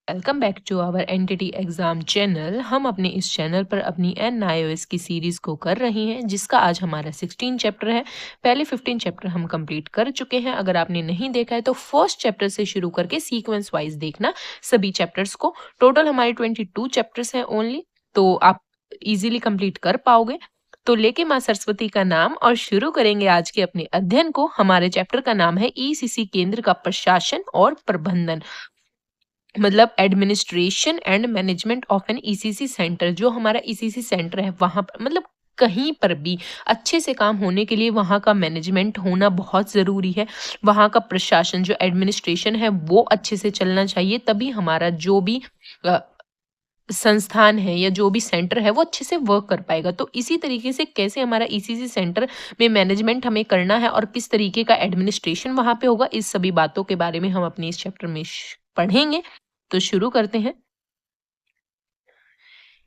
Welcome back to our NTT exam channel. हम अपने इस चैनल पर अपनी NIOS की सीरीज को कर रहे हैं, जिसका आज हमारा 16 चैप्टर है। पहले 15 चैप्टर हम कंप्लीट कर चुके हैं। अगर आपने नहीं देखा है तो फर्स्ट चैप्टर से शुरू करके सीक्वेंस वाइज देखना सभी चैप्टर्स को। टोटल हमारे 22 चैप्टर्स हैं ओनली, तो आप इजीली कंप्लीट कर पाओगे। तो लेके माँ सरस्वती का नाम और शुरू करेंगे आज के अपने अध्ययन को। हमारे चैप्टर का नाम है ECC केंद्र का प्रशासन और प्रबंधन, मतलब administration and management of an ECC centre. जो हमारा ECC सेंटर है वहां पर, मतलब कहीं पर भी अच्छे से काम होने के लिए वहां का मैनेजमेंट होना बहुत ज़रूरी है। वहां का प्रशासन जो एडमिनिस्ट्रेशन है वो अच्छे से चलना चाहिए, तभी हमारा जो भी अ, संस्थान है या जो भी सेंटर है वो अच्छे से वर्क कर पाएगा। तो इसी तरीके से कैसे हमारा ECC सेंटर में मैनेजमेंट हमें करना है और किस तरीके का एडमिनिस्ट्रेशन वहां पे होगा, इस सभी बातों के बारे में हम अपने इस चैप्टर में पढ़ेंगे। तो शुरू करते हैं।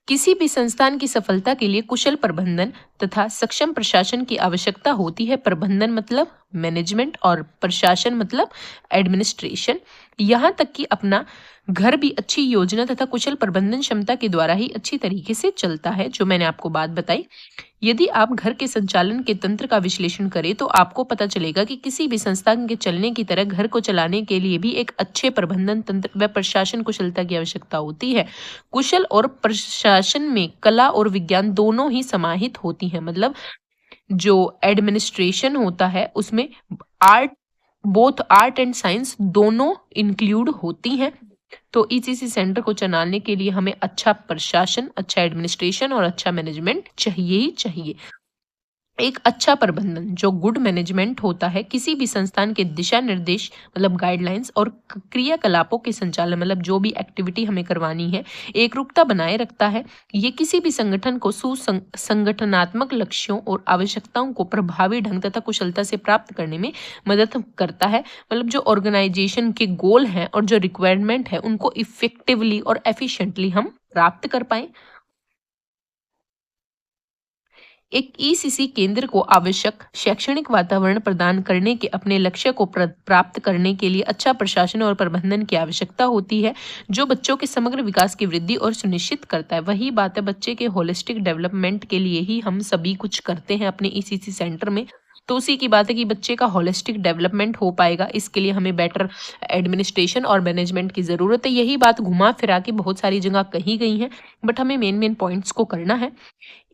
किसी भी संस्थान की सफलता के लिए कुशल प्रबंधन तथा सक्षम प्रशासन की आवश्यकता होती है। प्रबंधन मतलब मैनेजमेंट और प्रशासन मतलब एडमिनिस्ट्रेशन। यहाँ तक कि अपना घर भी अच्छी योजना तथा कुशल प्रबंधन क्षमता के द्वारा ही अच्छी तरीके से चलता है, जो मैंने आपको बात बताई। यदि आप घर के संचालन के तंत्र का विश्लेषण करें तो आपको पता चलेगा कि किसी भी संस्थान के चलने की तरह घर को चलाने के लिए भी एक अच्छे प्रबंधन तंत्र व प्रशासन कुशलता की आवश्यकता होती है। कुशल और प्रशासन में कला और विज्ञान दोनों ही समाहित होती हैं। मतलब जो एडमिनिस्ट्रेशन होता है उसमें art, both art and science दोनों इंक्लूड होती हैं। तो ECC सेंटर को चलाने के लिए हमें अच्छा प्रशासन, अच्छा एडमिनिस्ट्रेशन और अच्छा मैनेजमेंट चाहिए ही चाहिए। एक अच्छा प्रबंधन जो गुड मैनेजमेंट होता है किसी भी संस्थान के दिशा निर्देश मतलब गाइडलाइंस और क्रियाकलापों के संचालन, मतलब जो भी एक्टिविटी हमें करवानी है, एकरूपता बनाए रखता है। ये किसी भी संगठन को संगठनात्मक लक्ष्यों और आवश्यकताओं को प्रभावी ढंग तथा कुशलता से प्राप्त करने में मदद करता है। मतलब जो ऑर्गेनाइजेशन के गोल हैं और जो रिक्वायरमेंट है उनको इफेक्टिवली और एफिशिएंटली हम प्राप्त कर पाए। एक ECC केंद्र को आवश्यक शैक्षणिक वातावरण प्रदान करने के अपने लक्ष्य को प्राप्त करने के लिए अच्छा प्रशासन और प्रबंधन की आवश्यकता होती है, जो बच्चों के समग्र विकास की वृद्धि और सुनिश्चित करता है। वही बात है, बच्चे के होलिस्टिक डेवलपमेंट के लिए ही हम सभी कुछ करते हैं अपने ECC सेंटर में। तो उसी की बात है कि बच्चे का होलिस्टिक डेवलपमेंट हो पाएगा, इसके लिए हमें बेटर एडमिनिस्ट्रेशन और मैनेजमेंट की ज़रूरत है। यही बात घुमा फिरा के बहुत सारी जगह कही गई है, बट हमें मेन मेन पॉइंट्स को करना है।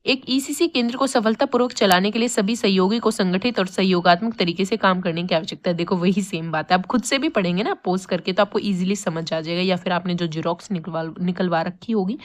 एक ECC केंद्र को सफलतापूर्वक चलाने के लिए सभी सहयोगी को संगठित और सहयोगात्मक तरीके से काम करने की आवश्यकता है। देखो वही सेम बात है, आप खुद से भी पढ़ेंगे ना पोस्ट करके, तो आपको इजीली समझ आ जाएगा, या फिर आपने जो जीरोक्स निकलवा रखी होगी।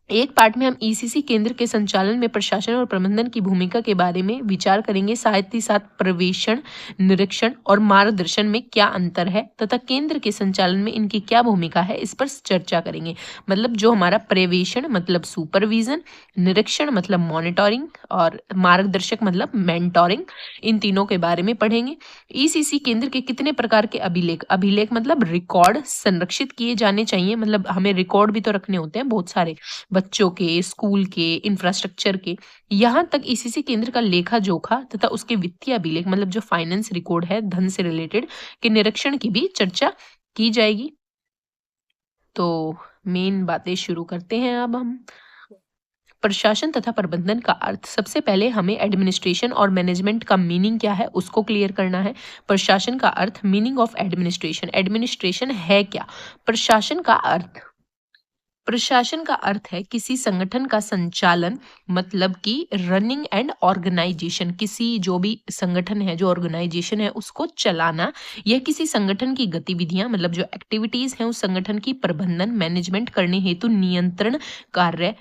एक पार्ट में हम ECC केंद्र के संचालन में प्रशासन और प्रबंधन की भूमिका के बारे में विचार करेंगे। साथ ही साथ प्रवेशन, निरीक्षण और मार्गदर्शन में क्या अंतर है तथा केंद्र के संचालन में इनकी क्या भूमिका है, इस पर चर्चा करेंगे। मतलब जो हमारा प्रवेशन मतलब सुपरविजन, निरीक्षण मतलब मॉनिटरिंग और मार्गदर्शक मतलब मेंटोरिंग, इन तीनों के बारे में पढ़ेंगे। ECC केंद्र के कितने प्रकार के अभिलेख, अभिलेख मतलब रिकॉर्ड संरक्षित किए जाने चाहिए। मतलब हमें रिकॉर्ड भी तो रखने होते हैं बहुत सारे, बच्चों के, स्कूल के, इंफ्रास्ट्रक्चर के। यहाँ तक ECC केंद्र का लेखा जोखा तथा उसके वित्तीय अभिलेख मतलब जो फाइनेंस रिकॉर्ड है धन से रिलेटेड के निरीक्षण की भी चर्चा की जाएगी। तो मेन बातें शुरू करते हैं अब हम। प्रशासन तथा प्रबंधन का अर्थ, सबसे पहले हमें एडमिनिस्ट्रेशन और मैनेजमेंट का मीनिंग क्या है उसको क्लियर करना है। प्रशासन का अर्थ, मीनिंग ऑफ एडमिनिस्ट्रेशन, एडमिनिस्ट्रेशन है क्या। प्रशासन का अर्थ, प्रशासन का अर्थ है किसी संगठन का संचालन, मतलब कि रनिंग एंड ऑर्गेनाइजेशन। किसी जो भी संगठन है, जो ऑर्गेनाइजेशन है, उसको चलाना। यह किसी संगठन की गतिविधियां मतलब जो एक्टिविटीज हैं उस संगठन की प्रबंधन मैनेजमेंट करने हेतु नियंत्रण कार्य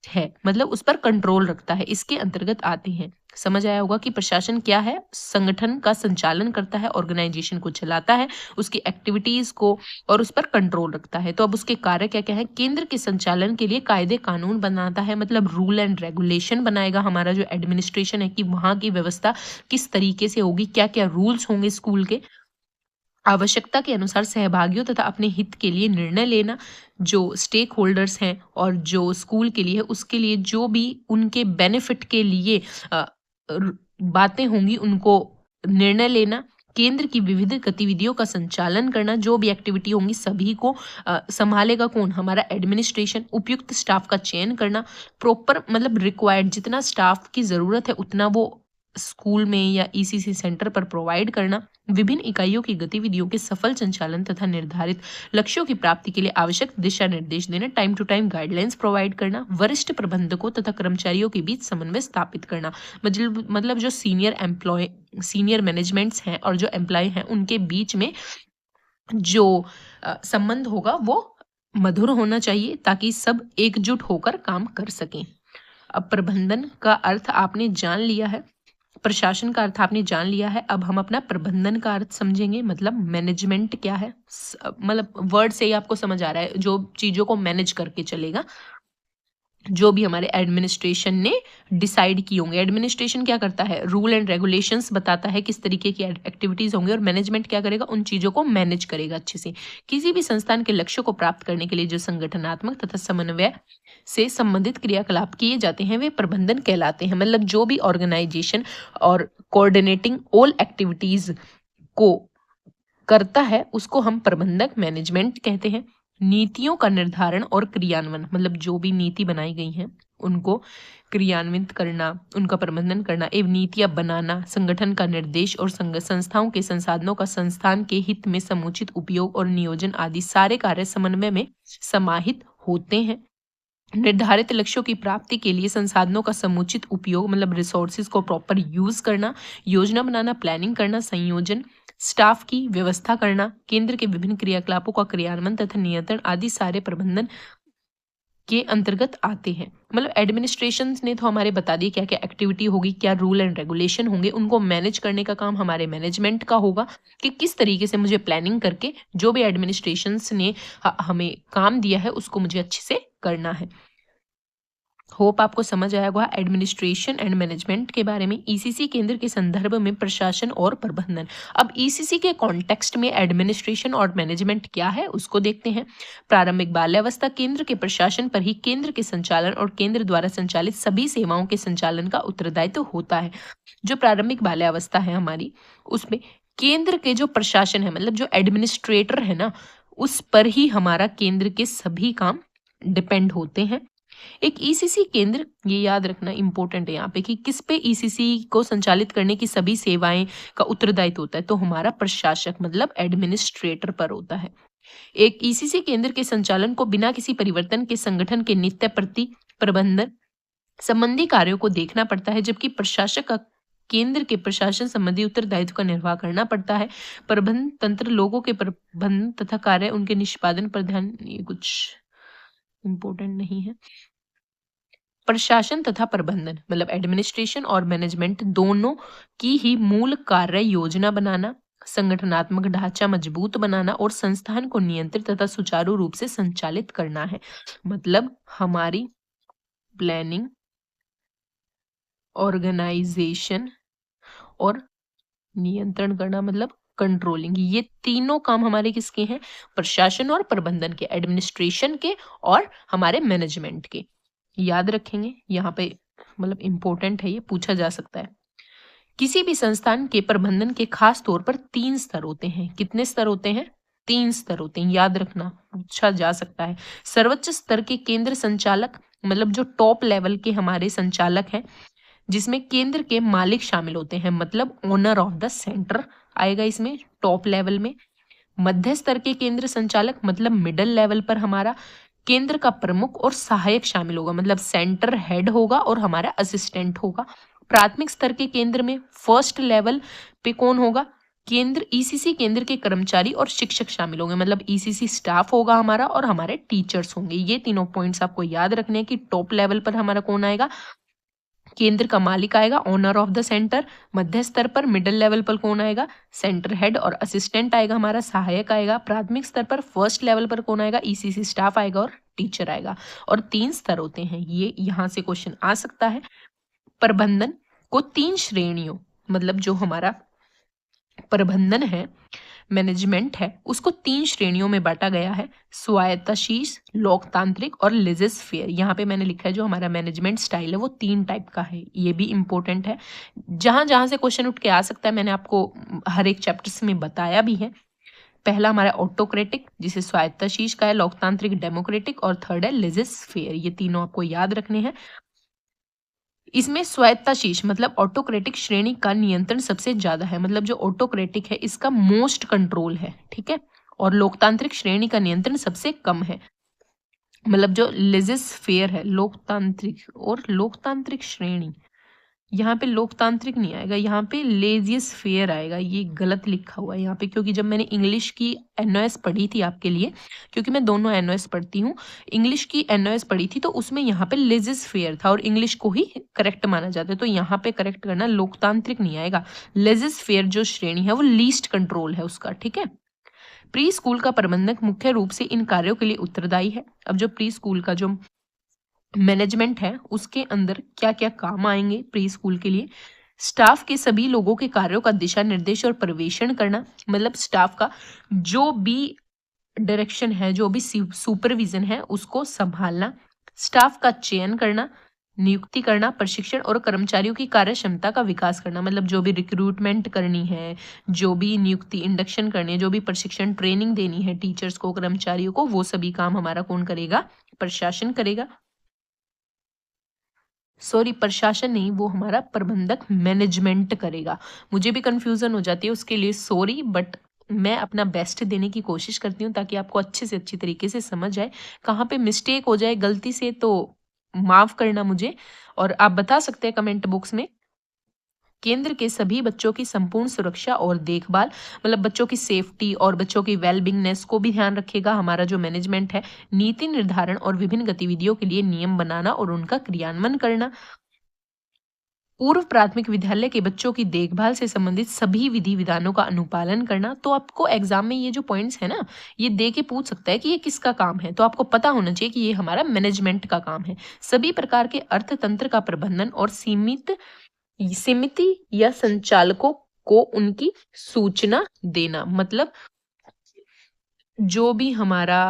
है, मतलब उस पर कंट्रोल रखता है, इसके अंतर्गत आते हैं। समझ आया होगा कि प्रशासन क्या है, संगठन का संचालन करता है, ऑर्गेनाइजेशन को चलाता है, उसकी एक्टिविटीज को और उस पर कंट्रोल रखता है। तो अब उसके कार्य क्या क्या है, केंद्र के संचालन के लिए कायदे कानून बनाता है, मतलब रूल एंड रेगुलेशन बनाएगा। हमारा जो एडमिनिस्ट्रेशन है कि वहां की व्यवस्था किस तरीके से होगी, क्या क्या रूल्स होंगे स्कूल के। आवश्यकता के अनुसार सहभागियों तथा अपने हित के लिए निर्णय लेना, जो स्टेक होल्डर्स हैं और जो स्कूल के लिए है उसके लिए जो भी उनके बेनिफिट के लिए बातें होंगी उनको निर्णय लेना। केंद्र की विविध गतिविधियों का संचालन करना, जो भी एक्टिविटी होंगी सभी को संभालेगा कौन, हमारा एडमिनिस्ट्रेशन। उपयुक्त स्टाफ का चयन करना, प्रॉपर मतलब रिक्वायर्ड जितना स्टाफ की जरूरत है उतना वो स्कूल में या ईसीसी सेंटर पर प्रोवाइड करना। विभिन्न इकाइयों की गतिविधियों के सफल संचालन तथा निर्धारित लक्ष्यों की प्राप्ति के लिए आवश्यक दिशा निर्देश देना, time to time guidelines provide करना। वरिष्ठ प्रबंधकों तथा कर्मचारियों के बीच समन्वय स्थापित करना, मतलब जो सीनियर मैनेजमेंट्स हैं और जो एम्प्लॉय हैं उनके बीच में जो संबंध होगा वो मधुर होना चाहिए ताकि सब एकजुट होकर काम कर सकें। अब प्रबंधन का अर्थ आपने जान लिया है, प्रशासन का अर्थ आपने जान लिया है। अब हम अपना प्रबंधन का अर्थ समझेंगे, मतलब मैनेजमेंट क्या है। मतलब वर्ड से ही आपको समझ आ रहा है, जो चीजों को मैनेज करके चलेगा, जो भी हमारे एडमिनिस्ट्रेशन ने डिसाइड की होंगे। एडमिनिस्ट्रेशन क्या करता है, रूल एंड रेगुलेशंस बताता है किस तरीके की एक्टिविटीज होंगी, और मैनेजमेंट क्या करेगा, उन चीजों को मैनेज करेगा अच्छे से। किसी भी संस्थान के लक्ष्यों को प्राप्त करने के लिए जो संगठनात्मक तथा समन्वय से संबंधित क्रियाकलाप किए जाते हैं वे प्रबंधन कहलाते हैं। मतलब जो भी ऑर्गेनाइजेशन और कोऑर्डिनेटिंग ऑल एक्टिविटीज को करता है उसको हम प्रबंधक मैनेजमेंट कहते हैं। नीतियों का निर्धारण और क्रियान्वयन, मतलब जो भी नीति बनाई गई हैं उनको क्रियान्वित करना, उनका प्रबंधन करना एवं नीतियां बनाना, संगठन का निर्देश और संस्थाओं के संसाधनों का संस्थान के हित में समुचित उपयोग और नियोजन आदि सारे कार्य समन्वय में समाहित होते हैं। निर्धारित लक्ष्यों की प्राप्ति के लिए संसाधनों का समुचित उपयोग, मतलब रिसोर्सेज को प्रॉपर यूज करना, योजना बनाना, प्लानिंग करना, संयोजन, स्टाफ की व्यवस्था करना, केंद्र के विभिन्न क्रियाकलापों का क्रियान्वयन तथा नियंत्रण आदि सारे प्रबंधन के अंतर्गत आते हैं। मतलब एडमिनिस्ट्रेशन ने तो हमारे बता दिए क्या क्या एक्टिविटी होगी, क्या रूल एंड रेगुलेशन होंगे, उनको मैनेज करने का काम हमारे मैनेजमेंट का होगा कि किस तरीके से मुझे प्लानिंग करके जो भी एडमिनिस्ट्रेशन ने हमें काम दिया है उसको मुझे अच्छे से करना है। होप आपको समझ आया होगा एडमिनिस्ट्रेशन एंड मैनेजमेंट के बारे में। ईसीसी केंद्र के संदर्भ में प्रशासन और प्रबंधन। अब ईसीसी के कॉन्टेक्स्ट में एडमिनिस्ट्रेशन और मैनेजमेंट क्या है उसको देखते हैं। प्रारंभिक बाल्यावस्था केंद्र के प्रशासन पर ही केंद्र के संचालन और केंद्र द्वारा संचालित सभी सेवाओं के संचालन का उत्तरदायित्व होता है। जो प्रारंभिक बाल्यावस्था है हमारी, उसमें केंद्र के जो प्रशासन है, मतलब जो एडमिनिस्ट्रेटर है ना, उस पर ही हमारा केंद्र के सभी काम डिपेंड होते हैं। एक ईसीसी केंद्र, ये याद रखना इंपॉर्टेंट है यहाँ पे कि किस पे ईसीसी को संचालित करने की सभी सेवाएं का उत्तरदायित्व होता है, तो हमारा प्रशासक मतलब एडमिनिस्ट्रेटर पर होता है। एक ईसीसी केंद्र के संचालन को बिना किसी परिवर्तन के संगठन के नित्य प्रति प्रबंधन संबंधी कार्यों को देखना पड़ता है, जबकि प्रशासक का केंद्र के प्रशासन संबंधी उत्तरदायित्व का निर्वाह करना पड़ता है। प्रबंधन तंत्र लोगों के प्रबंधन तथा कार्य उनके निष्पादन पर ध्यान, ये कुछ इंपॉर्टेंट नहीं है। प्रशासन तथा प्रबंधन मतलब एडमिनिस्ट्रेशन और मैनेजमेंट दोनों की ही मूल कार्य योजना बनाना, संगठनात्मक ढांचा मजबूत बनाना और संस्थान को नियंत्रित तथा सुचारू रूप से संचालित करना है। मतलब हमारी प्लानिंग, ऑर्गेनाइजेशन और नियंत्रण करना, मतलब कंट्रोलिंग, ये तीनों काम हमारे किसके हैं, प्रशासन और प्रबंधन के, एडमिनिस्ट्रेशन के और हमारे मैनेजमेंट के। याद रखेंगे यहाँ पे, मतलब इंपॉर्टेंट है, ये पूछा जा सकता है। किसी भी संस्थान के प्रबंधन के खास तौर पर 3 स्तर होते हैं। कितने स्तर होते हैं, 3 स्तर होते हैं, याद रखना, पूछा जा सकता है। सर्वोच्च स्तर के केंद्र संचालक, मतलब जो टॉप लेवल के हमारे संचालक हैं, जिसमें केंद्र के मालिक शामिल होते हैं, मतलब ओनर ऑफ द सेंटर आएगा इसमें टॉप लेवल में। मध्य स्तर के केंद्र संचालक, मतलब मिडिल लेवल पर हमारा केंद्र का प्रमुख और सहायक शामिल होगा, मतलब सेंटर हेड होगा और हमारा असिस्टेंट होगा। प्राथमिक स्तर के केंद्र में फर्स्ट लेवल पे कौन होगा, केंद्र ईसीसी केंद्र के कर्मचारी और शिक्षक शामिल होंगे, मतलब ईसीसी स्टाफ होगा हमारा और हमारे टीचर्स होंगे। ये तीनों पॉइंट्स आपको याद रखने हैं कि टॉप लेवल पर हमारा कौन आएगा, केंद्र का मालिक आएगा, ओनर ऑफ द सेंटर। मध्य स्तर पर मिडिल लेवल पर कौन आएगा, सेंटर हेड, और असिस्टेंट आएगा हमारा, सहायक आएगा। प्राथमिक स्तर पर फर्स्ट लेवल पर कौन आएगा, ईसीसी स्टाफ आएगा और टीचर आएगा। और 3 स्तर होते हैं, ये यहां से क्वेश्चन आ सकता है। प्रबंधन को 3 श्रेणियों, मतलब जो हमारा प्रबंधन है मैनेजमेंट है उसको 3 श्रेणियों में बांटा गया है, स्वायत्तशासी, लोकतांत्रिक और लेज़र फेयर। यहाँ पे मैंने लिखा है जो हमारा मैनेजमेंट स्टाइल है वो 3 टाइप का है, ये भी इम्पोर्टेंट है। जहाँ-जहाँ से क्वेश्चन उठ के आ सकता है मैंने आपको हर एक चैप्टर्स में बताया भी है। पहला हमारा ऑटोक्रेटिक जिसे स्वायत्तशासी का है, लोकतांत्रिक डेमोक्रेटिक और थर्ड है लेज़र फेयर। ये तीनों आपको याद रखने हैं। इसमें स्वायत्तशासी मतलब ऑटोक्रेटिक श्रेणी का नियंत्रण सबसे ज्यादा है, मतलब जो ऑटोक्रेटिक है इसका मोस्ट कंट्रोल है, ठीक है। और लोकतांत्रिक श्रेणी का नियंत्रण सबसे कम है, मतलब जो लेज़र फेयर है लोकतांत्रिक और लोकतांत्रिक श्रेणी, यहाँ पे लोकतांत्रिक नहीं आएगा, यहाँ पे लेजियस फेयर आएगा। ये गलत लिखा हुआ है यहाँ पे, क्योंकि जब मैंने इंग्लिश की एनओएस पढ़ी थी आपके लिए, क्योंकि मैं दोनों एनओएस पढ़ती हूँ, इंग्लिश की एनओएस पढ़ी थी तो उसमें यहाँ पे लेजियस फेयर था और इंग्लिश को ही करेक्ट माना जाता है, तो यहाँ पे करेक्ट करना लोकतांत्रिक नहीं आएगा। लेजियस फेयर जो श्रेणी है वो लीस्ट कंट्रोल है उसका, ठीक है। प्री स्कूल का प्रबंधक मुख्य रूप से इन कार्यों के लिए उत्तरदायी है। अब जो प्री स्कूल का जो मैनेजमेंट है उसके अंदर क्या क्या काम आएंगे प्री स्कूल के लिए, स्टाफ के सभी लोगों के कार्यों का दिशा निर्देश और पर्यवेक्षण करना, मतलब स्टाफ का जो भी डायरेक्शन है, जो भी सुपरविजन है उसको संभालना, स्टाफ का चयन करना, नियुक्ति करना, प्रशिक्षण और कर्मचारियों की कार्य क्षमता का विकास करना, मतलब जो भी रिक्रूटमेंट करनी है, जो भी नियुक्ति इंडक्शन करनी है, जो भी प्रशिक्षण ट्रेनिंग देनी है टीचर्स को, कर्मचारियों को, वो सभी काम हमारा कौन करेगा, प्रशासन करेगा। सॉरी, प्रशासन नहीं, वो हमारा प्रबंधक मैनेजमेंट करेगा। मुझे भी कंफ्यूजन हो जाती है उसके लिए सॉरी, बट मैं अपना बेस्ट देने की कोशिश करती हूँ ताकि आपको अच्छे से अच्छी तरीके से समझ आए। कहाँ पे मिस्टेक हो जाए गलती से तो माफ करना मुझे, और आप बता सकते हैं कमेंट बॉक्स में। केंद्र के सभी बच्चों की संपूर्ण सुरक्षा और देखभाल, मतलब बच्चों की सेफ्टी और बच्चों की वेलबींगनेस को भी ध्यान रखेगा हमारा जो मैनेजमेंट है। नीति निर्धारण और विभिन्न गतिविधियों के लिए नियम बनाना और उनका क्रियान्वयन करना। पूर्व प्राथमिक विद्यालय के बच्चों की देखभाल से संबंधित सभी विधि विधानों का अनुपालन करना। तो आपको एग्जाम में ये जो पॉइंट्स है ना, ये दे के पूछ सकता है कि ये किसका काम है, तो आपको पता होना चाहिए कि ये हमारा मैनेजमेंट का काम है। सभी प्रकार के अर्थतंत्र का प्रबंधन और सीमित समिति या संचालकों को उनकी सूचना देना, मतलब जो भी हमारा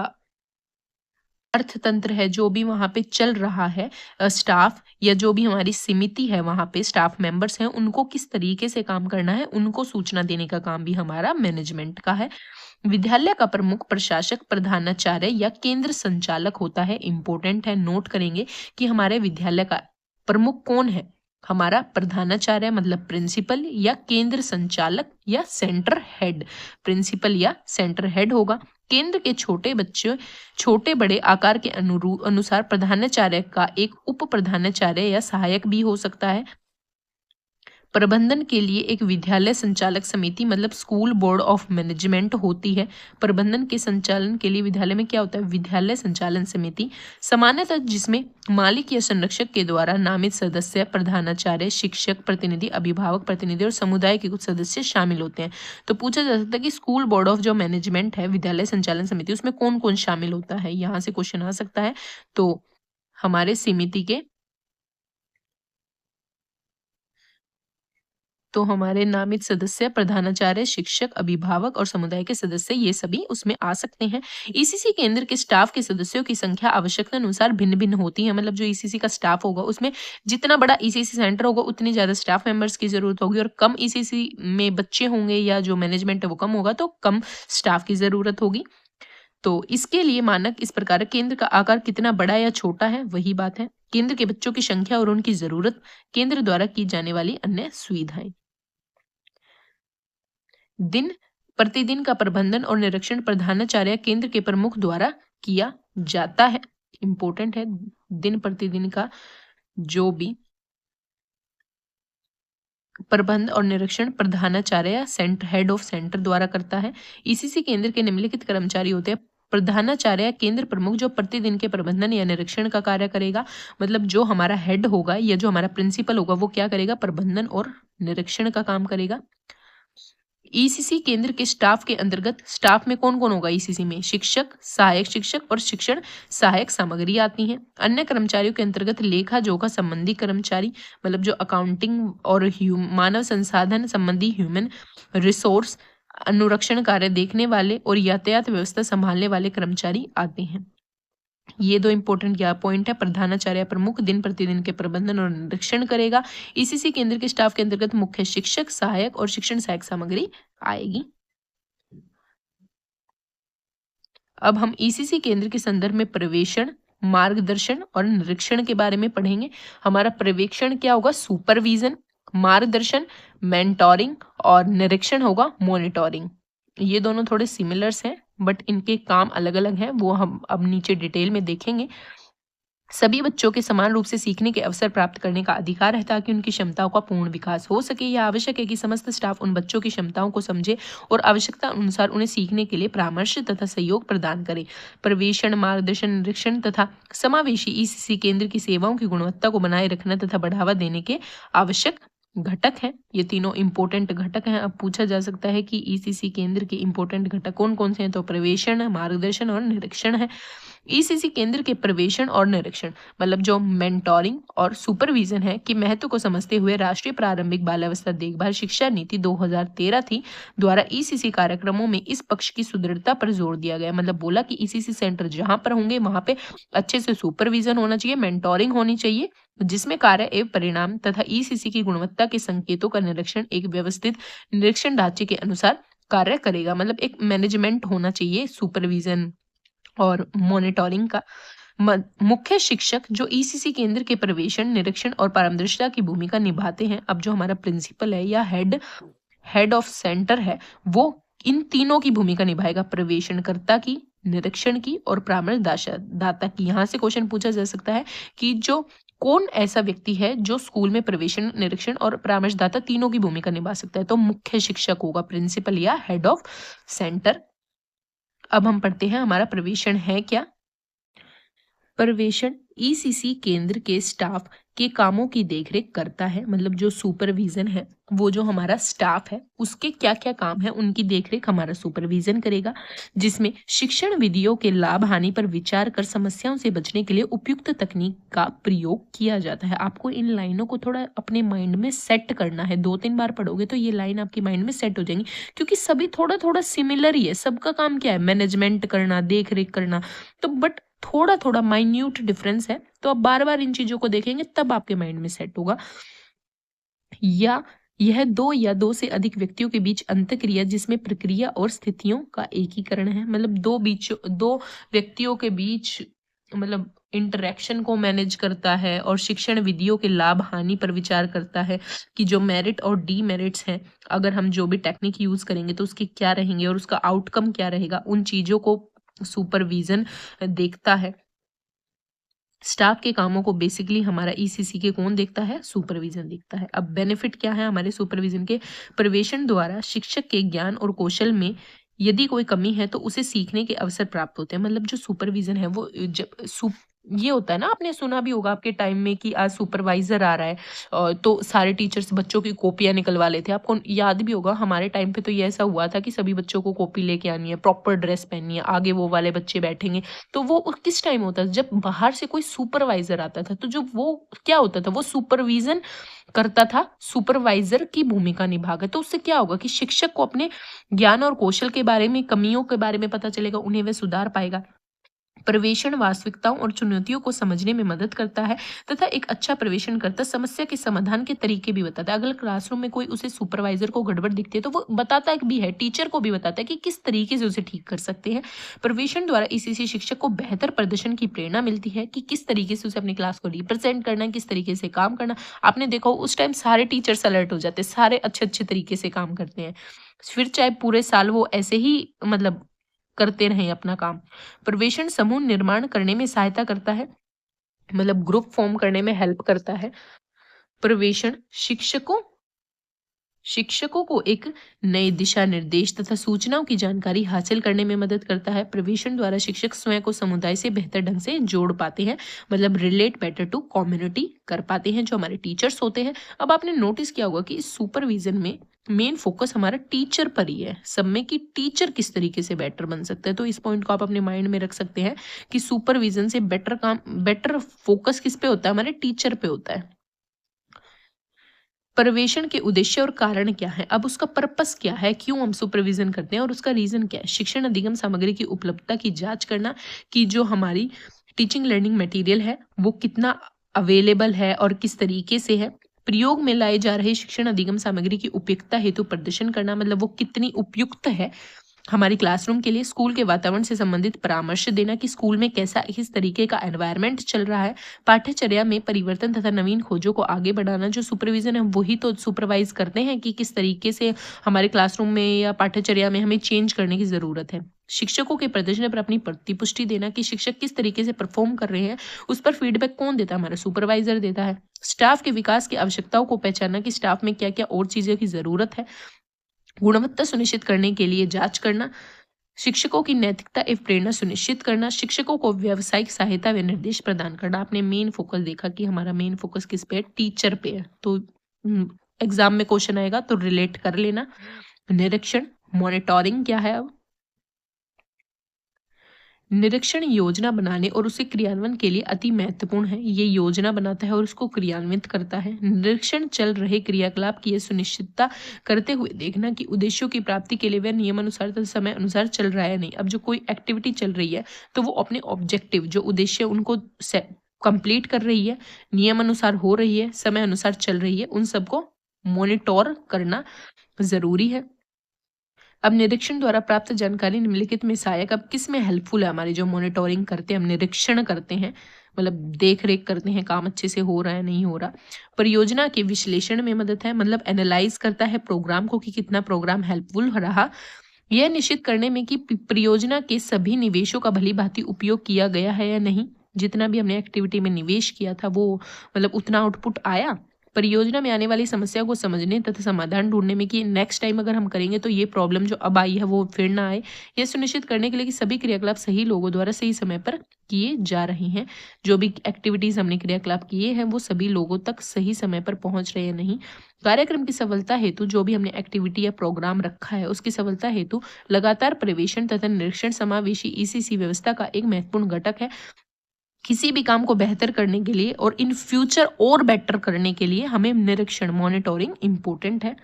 अर्थतंत्र है, जो भी वहां पे चल रहा है, स्टाफ या जो भी हमारी समिति है वहां पे स्टाफ मेंबर्स हैं, उनको किस तरीके से काम करना है उनको सूचना देने का काम भी हमारा मैनेजमेंट का है। विद्यालय का प्रमुख प्रशासक प्रधानाचार्य या केंद्र संचालक होता है। इंपॉर्टेंट है, नोट करेंगे कि हमारे विद्यालय का प्रमुख कौन है, हमारा प्रधानाचार्य मतलब प्रिंसिपल, या केंद्र संचालक या सेंटर हेड, प्रिंसिपल या सेंटर हेड होगा। केंद्र के छोटे बड़े आकार के अनुसार प्रधानाचार्य का एक उप प्रधानाचार्य या सहायक भी हो सकता है। प्रबंधन के लिए एक विद्यालय संचालक समिति मतलब स्कूल बोर्ड ऑफ मैनेजमेंट होती है। प्रबंधन के संचालन के लिए विद्यालय में क्या होता है, विद्यालय संचालन समिति, सामान्यतः जिसमें मालिक या संरक्षक के द्वारा नामित सदस्य, प्रधानाचार्य, शिक्षक प्रतिनिधि, अभिभावक प्रतिनिधि और समुदाय के कुछ सदस्य शामिल होते हैं। तो पूछा जा सकता है कि स्कूल बोर्ड ऑफ जो मैनेजमेंट है, विद्यालय संचालन समिति, उसमें कौन कौन शामिल होता है, यहाँ से क्वेश्चन आ सकता है। तो हमारे समिति के तो हमारे नामित सदस्य, प्रधानाचार्य, शिक्षक, अभिभावक और समुदाय के सदस्य, ये सभी उसमें आ सकते हैं। ईसीसी केंद्र के स्टाफ के सदस्यों की संख्या आवश्यकता अनुसार भिन्न भिन्न होती है, मतलब जो ईसीसी का स्टाफ होगा उसमें जितना बड़ा ईसीसी सेंटर होगा उतनी ज्यादा स्टाफ मेंबर्स की जरूरत होगी, और कम ईसीसी में बच्चे होंगे या जो मैनेजमेंट है वो कम होगा तो कम स्टाफ की जरूरत होगी। तो इसके लिए मानक इस प्रकार है, केंद्र का आकार कितना बड़ा या छोटा है वही बात है, केंद्र के बच्चों की संख्या और उनकी जरूरत, केंद्र द्वारा की जाने वाली अन्य सुविधाएं। दिन प्रतिदिन का प्रबंधन और निरीक्षण प्रधानाचार्य केंद्र के प्रमुख द्वारा किया जाता है। इंपॉर्टेंट है, दिन प्रतिदिन का जो भी प्रबंध और निरीक्षण प्रधानाचार्य सेंटर हेड ऑफ सेंटर द्वारा करता है। ईसीसी केंद्र के निम्नलिखित कर्मचारी होते हैं। प्रधानाचार्य केंद्र प्रमुख जो प्रतिदिन के प्रबंधन या निरीक्षण का कार्य करेगा, मतलब जो हमारा हेड होगा या जो हमारा प्रिंसिपल होगा वो क्या करेगा, प्रबंधन और निरीक्षण का काम करेगा। ईसीसी केंद्र के स्टाफ के अंतर्गत स्टाफ में कौन कौन होगा, ईसीसी में शिक्षक, सहायक शिक्षक और शिक्षण सहायक सामग्री आती हैं। अन्य कर्मचारियों के अंतर्गत लेखा जोखा संबंधी कर्मचारी, मतलब जो अकाउंटिंग और मानव संसाधन संबंधी ह्यूमन रिसोर्स अनुरक्षण कार्य देखने वाले और यातायात व्यवस्था संभालने वाले कर्मचारी आते हैं। ये दो इंपॉर्टेंट क्या पॉइंट है। प्रधानाचार्य प्रमुख दिन प्रतिदिन के प्रबंधन और निरीक्षण करेगा। ईसीसी केंद्र के स्टाफ के अंतर्गत मुख्य शिक्षक, सहायक और शिक्षण सहायक सामग्री आएगी। अब हम ईसीसी केंद्र के संदर्भ में प्रवेशन, मार्गदर्शन और निरीक्षण के बारे में पढ़ेंगे। हमारा प्रवेक्षण क्या होगा? सुपरविजन। मार्गदर्शन मेंटोरिंग और निरीक्षण होगा मॉनिटरिंग। ये दोनों थोड़े सिमिलर्स हैं बट इनके काम अलग अलग हैं, वो हम अब नीचे डिटेल में देखेंगे। सभी बच्चों के समान रूप से सीखने के अवसर प्राप्त करने का अधिकार है ताकि उनकी क्षमताओं का पूर्ण विकास हो सके। यह आवश्यक है कि समस्त स्टाफ उन बच्चों की क्षमताओं को समझे और आवश्यकता अनुसार उन्हें सीखने के लिए परामर्श तथा सहयोग प्रदान करे। प्रवेशन, मार्गदर्शन, निरीक्षण तथा समावेशी ईसीसी केंद्र की सेवाओं की गुणवत्ता को बनाए रखना तथा बढ़ावा देने के आवश्यक घटक हैं। ये तीनों इंपॉर्टेंट घटक हैं। अब पूछा जा सकता है कि ईसीसी केंद्र के इंपॉर्टेंट घटक कौन कौन से हैं? तो प्रवेशन, मार्गदर्शन और निरीक्षण है। ईसीसी केंद्र के प्रवेशन और निरीक्षण मतलब जो मेंटोरिंग और सुपरविजन है कि महत्व को समझते हुए राष्ट्रीय प्रारंभिक बाल्यावस्था देखभाल शिक्षा नीति 2013 थी द्वारा ईसीसी कार्यक्रमों में इस पक्ष की सुदृढ़ता पर जोर दिया गया। मतलब बोला कि ईसीसी सेंटर जहां पर होंगे वहां पे अच्छे से सुपरविजन होना चाहिए, मेंटोरिंग होनी चाहिए जिसमें कार्य एवं परिणाम तथा ईसीसी की गुणवत्ता के संकेतों का निरीक्षण एक व्यवस्थित निरीक्षण ढांचे के अनुसार कार्य करेगा। मतलब एक मैनेजमेंट होना चाहिए सुपरविजन और मॉनिटरिंग का। मुख्य शिक्षक जो ईसीसी केंद्र के प्रवेशन, निरीक्षण और पारदर्शिता की भूमिका निभाते हैं। अब जो हमारा प्रिंसिपल है या हेड ऑफ सेंटर है वो इन तीनों की भूमिका निभाएगा, प्रवेशनकर्ता की, निरीक्षण की और परामर्शदाता की। यहाँ से क्वेश्चन पूछा जा सकता है कि जो कौन ऐसा व्यक्ति है जो स्कूल में प्रवेशन, निरीक्षण और परामर्शदाता तीनों की भूमिका निभा सकता है? तो मुख्य शिक्षक होगा, प्रिंसिपल या हेड ऑफ सेंटर। अब हम पढ़ते हैं हमारा प्रवेशन है क्या। प्रवेशन ईसीसी केंद्र के स्टाफ के कामों की देखरेख करता है। मतलब जो सुपरविजन है वो जो हमारा स्टाफ है उसके क्या क्या काम है उनकी देखरेख हमारा सुपरविजन करेगा, जिसमें शिक्षण विधियों के लाभ हानि पर विचार कर समस्याओं से बचने के लिए उपयुक्त तकनीक का प्रयोग किया जाता है। आपको इन लाइनों को थोड़ा अपने माइंड में सेट करना है, 2-3 बार पढ़ोगे तो ये लाइन आपके माइंड में सेट हो जाएंगी क्योंकि सभी थोड़ा थोड़ा सिमिलर ही है। सबका काम क्या है? मैनेजमेंट करना, देख रेख करना। तो बट थोड़ा थोड़ा माइन्यूट डिफरेंस है, तो आप बार बार इन चीजों को देखेंगे तब आपके माइंड में सेट होगा। या यह दो या दो से अधिक व्यक्तियों के बीच अंतःक्रिया जिसमें प्रक्रिया और स्थितियों का एकीकरण है। मतलब दो व्यक्तियों के बीच मतलब इंटरेक्शन को मैनेज करता है और शिक्षण विधियों के लाभ हानि पर विचार करता है कि जो मेरिट और डीमेरिट्स हैं, अगर हम जो भी टेक्निक यूज करेंगे तो उसके क्या रहेंगे और उसका आउटकम क्या रहेगा, उन चीजों को सुपरविजन देखता है। स्टाफ के कामों को बेसिकली हमारा ईसीसी के कौन देखता है? सुपरविजन देखता है। अब बेनिफिट क्या है हमारे सुपरविजन के? प्रवेशन द्वारा शिक्षक के ज्ञान और कौशल में यदि कोई कमी है तो उसे सीखने के अवसर प्राप्त होते हैं। मतलब जो सुपरविजन है वो ये होता है ना, आपने सुना भी होगा आपके टाइम में कि आज सुपरवाइजर आ रहा है तो सारे टीचर्स बच्चों की कॉपियां निकलवा लेते हैं। आपको याद भी होगा हमारे टाइम पे तो ये ऐसा हुआ था कि सभी बच्चों को कॉपी लेके आनी है, प्रॉपर ड्रेस पहननी है, आगे वो वाले बच्चे बैठेंगे। तो वो किस टाइम होता था? जब बाहर से कोई सुपरवाइजर आता था तो जो वो क्या होता था? वो सुपरविजन करता था, सुपरवाइजर की भूमिका निभाकर। तो उससे क्या होगा कि शिक्षक को अपने ज्ञान और कौशल के बारे में, कमियों के बारे में पता चलेगा, उन्हें वह सुधार पाएगा। प्रवेशन वास्तविकताओं और चुनौतियों को समझने में मदद करता है तथा एक अच्छा प्रवेशन करता समस्या के समाधान के तरीके भी बताता है। अगर क्लासरूम में कोई उसे सुपरवाइजर को गड़बड़ दिखती है तो वो बताता भी है, टीचर को भी बताता है कि किस तरीके से उसे ठीक कर सकते हैं। प्रवेशन द्वारा इसी शिक्षक को बेहतर प्रदर्शन की प्रेरणा मिलती है कि किस तरीके से उसे अपनी क्लास को रिप्रेजेंट करना है, किस तरीके से काम करना। आपने देखा उस टाइम सारे टीचर्स अलर्ट हो जाते, सारे अच्छे अच्छे तरीके से काम करते हैं, फिर चाहे पूरे साल वो ऐसे ही मतलब करते रहें अपना काम। प्रवेशन समूह निर्माण करने में सहायता करता है, मतलब ग्रुप फॉर्म करने में हेल्प करता है। प्रवेशन शिक्षकों को एक नए दिशा निर्देश तथा सूचनाओं की जानकारी हासिल करने में मदद करता है। प्रवेशन द्वारा शिक्षक स्वयं को समुदाय से बेहतर ढंग से जोड़ पाते हैं, मतलब रिलेट बेटर टू कम्युनिटी कर पाते हैं जो हमारे टीचर्स होते हैं। अब आपने नोटिस किया होगा कि इस सुपरविजन में मेन फोकस हमारा टीचर पर ही है, सब में कि टीचर किस तरीके से बेटर बन सकते हैं। तो इस पॉइंट को आप अपने माइंड में रख सकते हैं कि सुपरविजन से बेटर फोकस किस पे होता है? हमारे टीचर पे होता है। पर्यवेक्षण के उद्देश्य और कारण क्या है, अब उसका पर्पस क्या है, क्यों हम सुपरविजन करते हैं और उसका रीजन क्या है। शिक्षण अधिगम सामग्री की उपलब्धता की जांच करना कि जो हमारी टीचिंग लर्निंग मटेरियल है वो कितना अवेलेबल है और किस तरीके से है। प्रयोग में लाए जा रहे शिक्षण अधिगम सामग्री की उपयुक्तता हेतु प्रदर्शन करना, मतलब वो कितनी उपयुक्त है हमारी क्लासरूम के लिए। स्कूल के वातावरण से संबंधित परामर्श देना कि स्कूल में कैसा किस तरीके का एनवायरनमेंट चल रहा है। पाठ्यचर्या में परिवर्तन तथा नवीन खोजों को आगे बढ़ाना, जो सुपरविजन है वही तो सुपरवाइज करते हैं कि किस तरीके से हमारे क्लासरूम में या पाठ्यचर्या में हमें चेंज करने की जरूरत है। शिक्षकों के प्रदर्शन पर अपनी प्रतिपुष्टि देना कि शिक्षक किस तरीके से परफॉर्म कर रहे हैं, उस पर फीडबैक कौन देता है, हमारा सुपरवाइजर देता है। स्टाफ के विकास की आवश्यकताओं को पहचानना कि स्टाफ में क्या क्या और चीजों की जरूरत है। गुणवत्ता सुनिश्चित करने के लिए जांच करना। शिक्षकों की नैतिकता एवं प्रेरणा सुनिश्चित करना। शिक्षकों को व्यावसायिक सहायता व निर्देश प्रदान करना। आपने मेन फोकस देखा कि हमारा मेन फोकस किस पे है, टीचर पे है, तो एग्जाम में क्वेश्चन आएगा तो रिलेट कर लेना। निरीक्षण, मॉनिटरिंग क्या है। अब निरीक्षण योजना बनाने और उसे क्रियान्वयन के लिए अति महत्वपूर्ण है। ये योजना बनाता है और उसको क्रियान्वित करता है। निरीक्षण चल रहे क्रियाकलाप की यह सुनिश्चितता करते हुए देखना कि उद्देश्यों की प्राप्ति के लिए वह नियमानुसार तथा समय अनुसार चल रहा है नहीं। अब जो कोई एक्टिविटी चल रही है तो वो अपने ऑब्जेक्टिव जो उद्देश्य उनको कंप्लीट कर रही है, नियम अनुसार हो रही है, समय अनुसार चल रही है, उन सबको मॉनिटर करना जरूरी है। अब निरीक्षण द्वारा प्राप्त जानकारी निम्नलिखित में सहायक अब किस में हेल्पफुल है। हमारी जो मॉनिटरिंग करते हैं, हम निरीक्षण करते हैं, मतलब देख रेख करते हैं काम अच्छे से हो रहा है नहीं हो रहा। परियोजना के विश्लेषण में मदद है, मतलब एनालाइज करता है प्रोग्राम को कि कितना प्रोग्राम हेल्पफुल रहा। यह निश्चित करने में कि परियोजना के सभी निवेशों का भली भांति उपयोग किया गया है या नहीं, जितना भी हमने एक्टिविटी में निवेश किया था वो मतलब उतना आउटपुट आया। परियोजना में आने वाली समस्या को समझने तथा समाधान ढूंढने में कि नेक्स्ट टाइम अगर हम करेंगे तो ये प्रॉब्लम जो अब आई है वो फिर ना आए। यह सुनिश्चित करने के लिए कि सभी क्रियाकलाप सही लोगों द्वारा सही समय पर किए जा रहे हैं। जो भी एक्टिविटीज हमने क्रियाकलाप किए हैं वो सभी लोगों तक सही समय पर पहुंच रहे हैं नहीं। कार्यक्रम की सफलता हेतु जो भी हमने एक्टिविटी या प्रोग्राम रखा है उसकी सफलता हेतु लगातार प्रवेशन तथा निरीक्षण समावेशी ईसीसी व्यवस्था का एक महत्वपूर्ण घटक है। किसी भी काम को बेहतर करने के लिए और इन फ्यूचर और बेटर करने के लिए हमें निरीक्षण मॉनिटरिंग इंपॉर्टेंट है।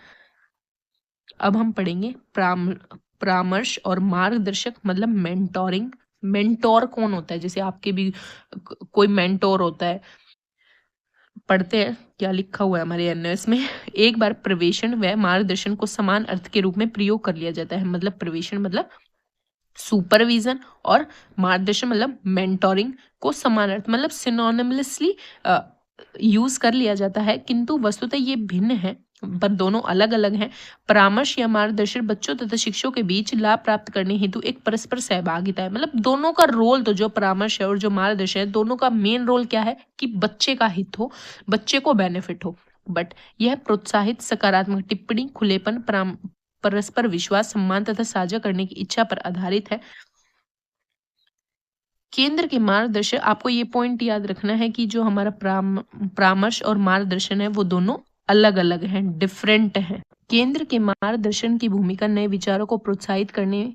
अब हम पढ़ेंगे परामर्श और मार्गदर्शक, मतलब मेंटोरिंग। मेंटोर कौन होता है, जैसे आपके भी कोई मेंटोर होता है। पढ़ते हैं क्या लिखा हुआ है हमारे एनएस में। एक बार प्रवेशन व मार्गदर्शन को समान अर्थ के रूप में प्रयोग कर लिया जाता है, मतलब प्रवेशन मतलब सुपरविजन और मार्गदर्शन मतलब मेंटोरिंग को समान अर्थ मतलब सिनोनिमसली यूज कर लिया जाता है, किंतु वस्तुतः ये भिन्न है पर दोनों अलग अलग हैं। परामर्श या मार्गदर्शन बच्चों तथा शिक्षकों के बीच लाभ प्राप्त करने हेतु एक परस्पर सहभागिता है, मतलब दोनों का रोल, तो जो परामर्श है और जो मार्गदर्शन है दोनों का मेन रोल क्या है कि बच्चे का हित हो, बच्चे को बेनिफिट हो। बट यह प्रोत्साहित सकारात्मक टिप्पणी, खुलेपन, परस्पर विश्वास, सम्मान तथा साझा करने की इच्छा पर आधारित है। केंद्र के मार्गदर्शन, आपको ये पॉइंट याद रखना है कि जो हमारा परामर्श और मार्गदर्शन है वो दोनों अलग अलग हैं, डिफरेंट हैं। केंद्र के मार्गदर्शन की भूमिका नए विचारों को प्रोत्साहित करने,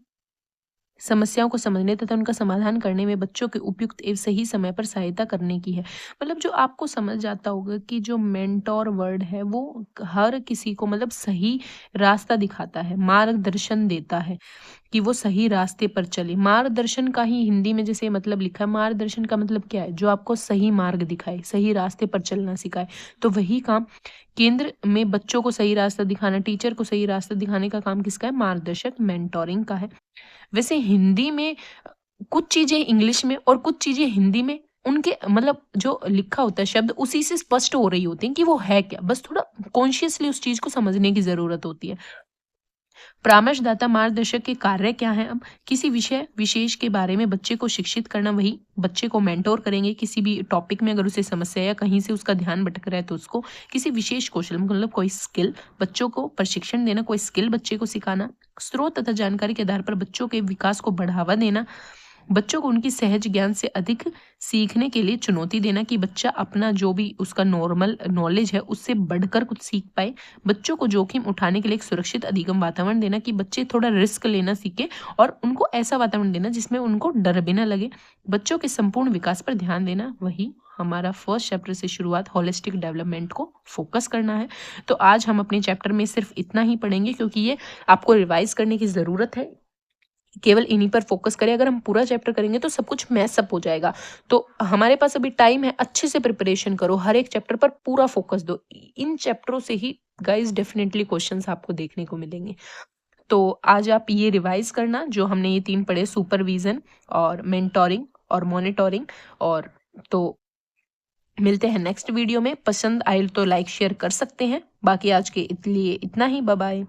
समस्याओं को समझने तथा उनका समाधान करने में बच्चों के उपयुक्त एवं सही समय पर सहायता करने की है। मतलब जो आपको समझ जाता होगा कि जो मेंटोर वर्ड है वो हर किसी को मतलब सही रास्ता दिखाता है, मार्गदर्शन देता है कि वो सही रास्ते पर चले। मार्गदर्शन का ही हिंदी में जैसे मतलब लिखा है, मार्गदर्शन का मतलब क्या है, जो आपको सही मार्ग दिखाए, सही रास्ते पर चलना सिखाए। तो वही काम केंद्र में बच्चों को सही रास्ता दिखाना, टीचर को सही रास्ता दिखाने का काम किसका है, मार्गदर्शक मेंटोरिंग का है। वैसे हिंदी में कुछ चीजें इंग्लिश में और कुछ चीजें हिंदी में उनके मतलब जो लिखा होता है शब्द उसी से स्पष्ट हो रही होती हैं कि वो है क्या, बस थोड़ा कॉन्शियसली उस चीज को समझने की जरूरत होती है। परामर्शदाता मार्गदर्शक के कार्य क्या है, अब किसी विषय विशेष के बारे में बच्चे को शिक्षित करना, वही बच्चे को मेंटोर करेंगे। किसी भी टॉपिक में अगर उसे समस्या या कहीं से उसका ध्यान भटक रहा है तो उसको किसी विशेष कौशल मतलब कोई स्किल, बच्चों को प्रशिक्षण देना, कोई स्किल बच्चे को सिखाना। स्रोत तथा जानकारी के आधार पर बच्चों के विकास को बढ़ावा देना, बच्चों को उनकी सहज ज्ञान से अधिक सीखने के लिए चुनौती देना कि बच्चा अपना जो भी उसका नॉर्मल नॉलेज है उससे बढ़कर कुछ सीख पाए। बच्चों को जोखिम उठाने के लिए एक सुरक्षित अधिगम वातावरण देना कि बच्चे थोड़ा रिस्क लेना सीखे और उनको ऐसा वातावरण देना जिसमें उनको डर भी ना लगे। बच्चों के संपूर्ण विकास पर ध्यान देना, वही हमारा फर्स्ट चैप्टर से शुरुआत होलिस्टिक डेवलपमेंट को फोकस करना है। तो आज हम अपने चैप्टर में सिर्फ इतना ही पढ़ेंगे, क्योंकि ये आपको रिवाइज करने की ज़रूरत है। केवल इन्हीं पर फोकस करें। अगर हम पूरा चैप्टर करेंगे तो सब कुछ मैसअप हो जाएगा। तो हमारे पास अभी टाइम है, अच्छे से प्रिपरेशन करो, हर एक चैप्टर पर पूरा फोकस दो। इन चैप्टरों से ही गाइस डेफिनेटली क्वेश्चंस आपको देखने को मिलेंगे। तो आज आप ये रिवाइज करना जो हमने ये 3 पढ़े, सुपरविजन और मेंटोरिंग और मॉनिटरिंग। और तो मिलते हैं नेक्स्ट वीडियो में। पसंद आए तो लाइक शेयर कर सकते हैं। बाकी आज के लिए इतना ही। Bye bye.